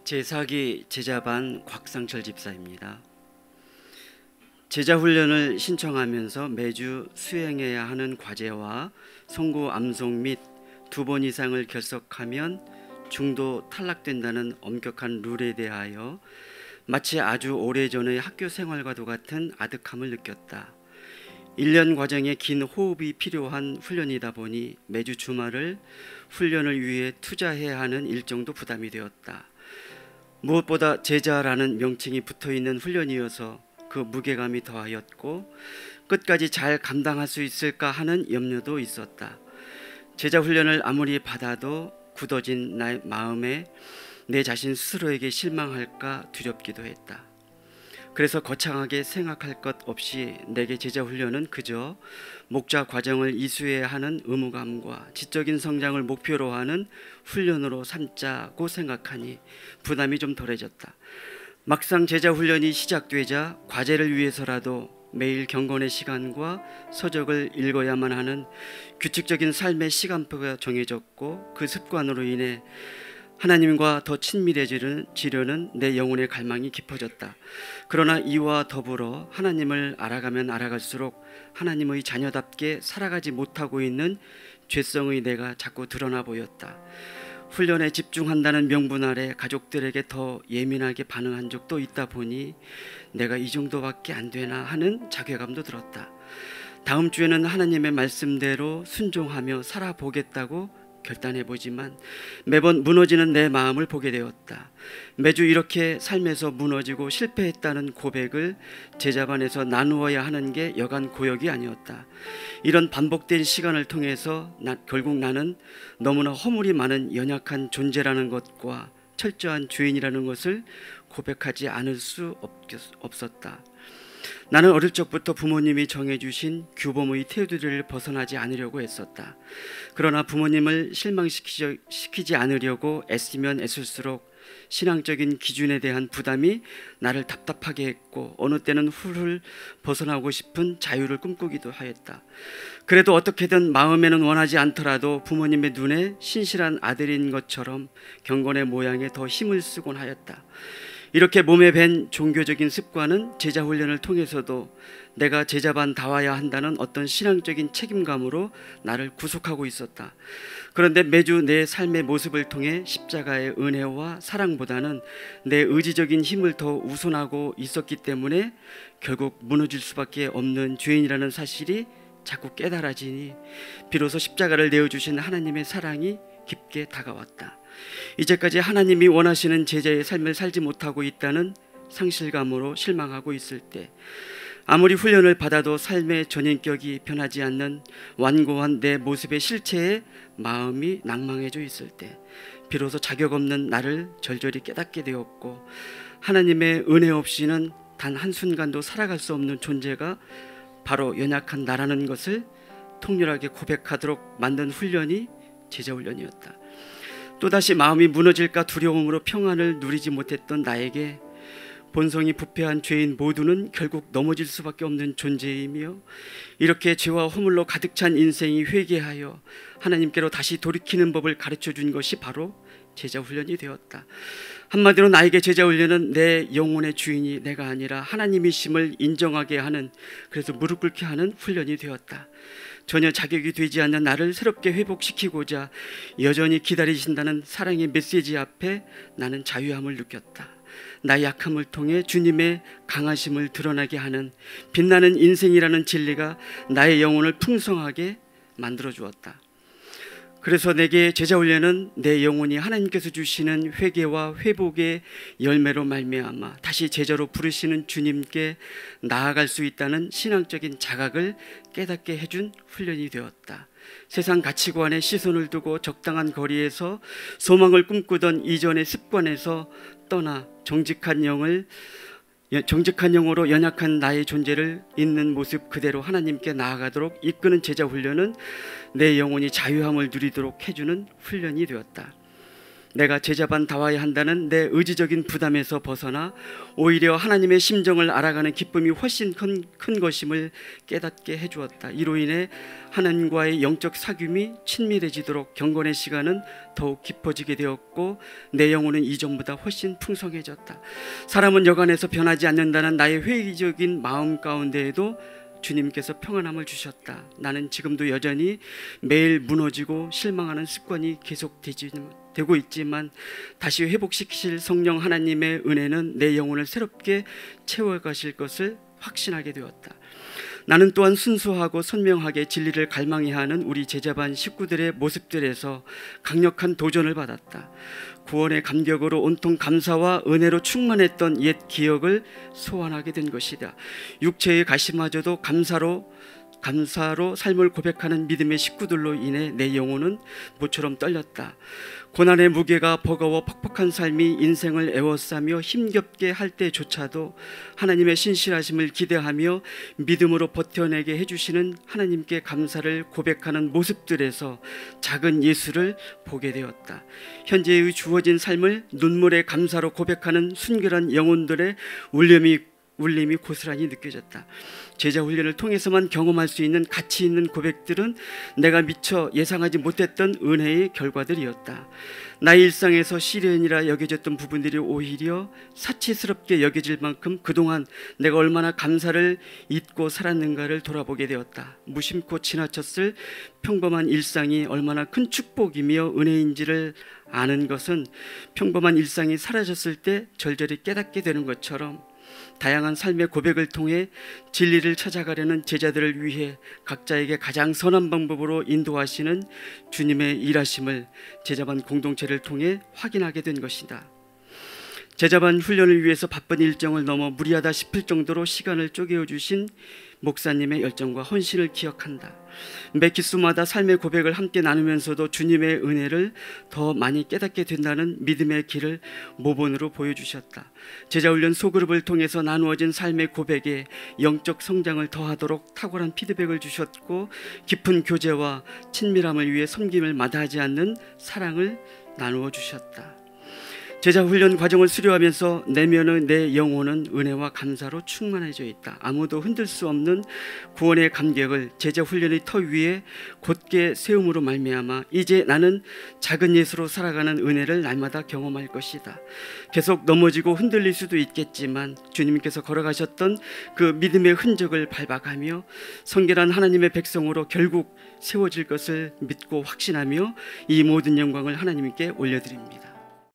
제4기 제자반 곽상철 집사입니다. 제자훈련을 신청하면서 매주 수행해야 하는 과제와 송구 암송 및 2번 이상을 결석하면 중도 탈락된다는 엄격한 룰에 대하여 마치 아주 오래전의 학교 생활과도 같은 아득함을 느꼈다. 1년 과정에 긴 호흡이 필요한 훈련이다 보니 매주 주말을 훈련을 위해 투자해야 하는 일정도 부담이 되었다. 무엇보다 제자라는 명칭이 붙어있는 훈련이어서 그 무게감이 더하였고 끝까지 잘 감당할 수 있을까 하는 염려도 있었다. 제자 훈련을 아무리 받아도 굳어진 나의 마음에 내 자신 스스로에게 실망할까 두렵기도 했다. 그래서 거창하게 생각할 것 없이 내게 제자 훈련은 그저 목자 과정을 이수해야 하는 의무감과 지적인 성장을 목표로 하는 훈련으로 삼자고 생각하니 부담이 좀 덜해졌다. 막상 제자 훈련이 시작되자 과제를 위해서라도 매일 경건의 시간과 서적을 읽어야만 하는 규칙적인 삶의 시간표가 정해졌고 그 습관으로 인해 하나님과 더 친밀해지려는 내 영혼의 갈망이 깊어졌다. 그러나 이와 더불어 하나님을 알아가면 알아갈수록 하나님의 자녀답게 살아가지 못하고 있는 죄성의 내가 자꾸 드러나 보였다. 훈련에 집중한다는 명분 아래 가족들에게 더 예민하게 반응한 적도 있다 보니 내가 이 정도밖에 안 되나 하는 자괴감도 들었다. 다음 주에는 하나님의 말씀대로 순종하며 살아보겠다고 결단해보지만 매번 무너지는 내 마음을 보게 되었다. 매주 이렇게 삶에서 무너지고 실패했다는 고백을 제자반에서 나누어야 하는 게 여간 고역이 아니었다. 이런 반복된 시간을 통해서 결국 나는 너무나 허물이 많은 연약한 존재라는 것과 철저한 죄인이라는 것을 고백하지 않을 수 없었다. 나는 어릴 적부터 부모님이 정해주신 규범의 테두리를 벗어나지 않으려고 애썼다. 그러나 부모님을 실망시키지 않으려고 애쓰면 애쓸수록 신앙적인 기준에 대한 부담이 나를 답답하게 했고 어느 때는 훌훌 벗어나고 싶은 자유를 꿈꾸기도 하였다. 그래도 어떻게든 마음에는 원하지 않더라도 부모님의 눈에 신실한 아들인 것처럼 경건의 모양에 더 힘을 쓰곤 하였다. 이렇게 몸에 밴 종교적인 습관은 제자 훈련을 통해서도 내가 제자반 다와야 한다는 어떤 신앙적인 책임감으로 나를 구속하고 있었다. 그런데 매주 내 삶의 모습을 통해 십자가의 은혜와 사랑보다는 내 의지적인 힘을 더 우선하고 있었기 때문에 결국 무너질 수밖에 없는 죄인이라는 사실이 자꾸 깨달아지니 비로소 십자가를 내어주신 하나님의 사랑이 깊게 다가왔다. 이제까지 하나님이 원하시는 제자의 삶을 살지 못하고 있다는 상실감으로 실망하고 있을 때, 아무리 훈련을 받아도 삶의 전인격이 변하지 않는 완고한 내 모습의 실체에 마음이 낭망해져 있을 때 비로소 자격 없는 나를 절절히 깨닫게 되었고 하나님의 은혜 없이는 단 한순간도 살아갈 수 없는 존재가 바로 연약한 나라는 것을 통렬하게 고백하도록 만든 훈련이 제자훈련이었다. 또다시 마음이 무너질까 두려움으로 평안을 누리지 못했던 나에게 본성이 부패한 죄인 모두는 결국 넘어질 수밖에 없는 존재이며 이렇게 죄와 허물로 가득 찬 인생이 회개하여 하나님께로 다시 돌이키는 법을 가르쳐준 것이 바로 제자훈련이 되었다. 한마디로 나에게 제자훈련은 내 영혼의 주인이 내가 아니라 하나님이심을 인정하게 하는, 그래서 무릎 꿇게 하는 훈련이 되었다. 전혀 자격이 되지 않는 나를 새롭게 회복시키고자 여전히 기다리신다는 사랑의 메시지 앞에 나는 자유함을 느꼈다. 나의 약함을 통해 주님의 강하심을 드러나게 하는 빛나는 인생이라는 진리가 나의 영혼을 풍성하게 만들어 주었다. 그래서 내게 제자훈련은 내 영혼이 하나님께서 주시는 회개와 회복의 열매로 말미암아 다시 제자로 부르시는 주님께 나아갈 수 있다는 신앙적인 자각을 깨닫게 해준 훈련이 되었다. 세상 가치관에 시선을 두고 적당한 거리에서 소망을 꿈꾸던 이전의 습관에서 떠나 정직한 영으로 연약한 나의 존재를 있는 모습 그대로 하나님께 나아가도록 이끄는 제자 훈련은 내 영혼이 자유함을 누리도록 해주는 훈련이 되었다. 내가 제자반 다와야 한다는 내 의지적인 부담에서 벗어나 오히려 하나님의 심정을 알아가는 기쁨이 훨씬 큰 것임을 깨닫게 해주었다. 이로 인해 하나님과의 영적 사귐이 친밀해지도록 경건의 시간은 더욱 깊어지게 되었고 내 영혼은 이전보다 훨씬 풍성해졌다. 사람은 여간에서 변하지 않는다는 나의 회의적인 마음 가운데에도 주님께서 평안함을 주셨다. 나는 지금도 여전히 매일 무너지고 실망하는 습관이 계속되고 있지만 다시 회복시키실 성령 하나님의 은혜는 내 영혼을 새롭게 채워가실 것을 확신하게 되었다. 나는 또한 순수하고 선명하게 진리를 갈망해야 하는 우리 제자반 식구들의 모습들에서 강력한 도전을 받았다. 구원의 감격으로 온통 감사와 은혜로 충만했던 옛 기억을 소환하게 된 것이다. 육체의 가시마저도 감사로 삶을 고백하는 믿음의 식구들로 인해 내 영혼은 모처럼 떨렸다. 고난의 무게가 버거워 퍽퍽한 삶이 인생을 애워싸며 힘겹게 할 때조차도 하나님의 신실하심을 기대하며 믿음으로 버텨내게 해주시는 하나님께 감사를 고백하는 모습들에서 작은 예수를 보게 되었다. 현재의 주어진 삶을 눈물의 감사로 고백하는 순결한 영혼들의 울림이 고스란히 느껴졌다. 제자 훈련을 통해서만 경험할 수 있는 가치 있는 고백들은 내가 미처 예상하지 못했던 은혜의 결과들이었다. 나의 일상에서 시련이라 여겨졌던 부분들이 오히려 사치스럽게 여겨질 만큼 그동안 내가 얼마나 감사를 잊고 살았는가를 돌아보게 되었다. 무심코 지나쳤을 평범한 일상이 얼마나 큰 축복이며 은혜인지를 아는 것은 평범한 일상이 사라졌을 때 절절히 깨닫게 되는 것처럼 다양한 삶의 고백을 통해 진리를 찾아가려는 제자들을 위해 각자에게 가장 선한 방법으로 인도하시는 주님의 일하심을 제자반 공동체를 통해 확인하게 된 것이다. 제자반 훈련을 위해서 바쁜 일정을 넘어 무리하다 싶을 정도로 시간을 쪼개어 주신 목사님의 열정과 헌신을 기억한다. 매 기수마다 삶의 고백을 함께 나누면서도 주님의 은혜를 더 많이 깨닫게 된다는 믿음의 길을 모본으로 보여주셨다. 제자훈련 소그룹을 통해서 나누어진 삶의 고백에 영적 성장을 더하도록 탁월한 피드백을 주셨고 깊은 교제와 친밀함을 위해 섬김을 마다하지 않는 사랑을 나누어 주셨다. 제자훈련 과정을 수료하면서 내면의 내 영혼은 은혜와 감사로 충만해져 있다. 아무도 흔들 수 없는 구원의 감격을 제자훈련의 터 위에 곧게 세움으로 말미암아 이제 나는 작은 예수로 살아가는 은혜를 날마다 경험할 것이다. 계속 넘어지고 흔들릴 수도 있겠지만 주님께서 걸어가셨던 그 믿음의 흔적을 밟아가며 성결한 하나님의 백성으로 결국 세워질 것을 믿고 확신하며 이 모든 영광을 하나님께 올려드립니다.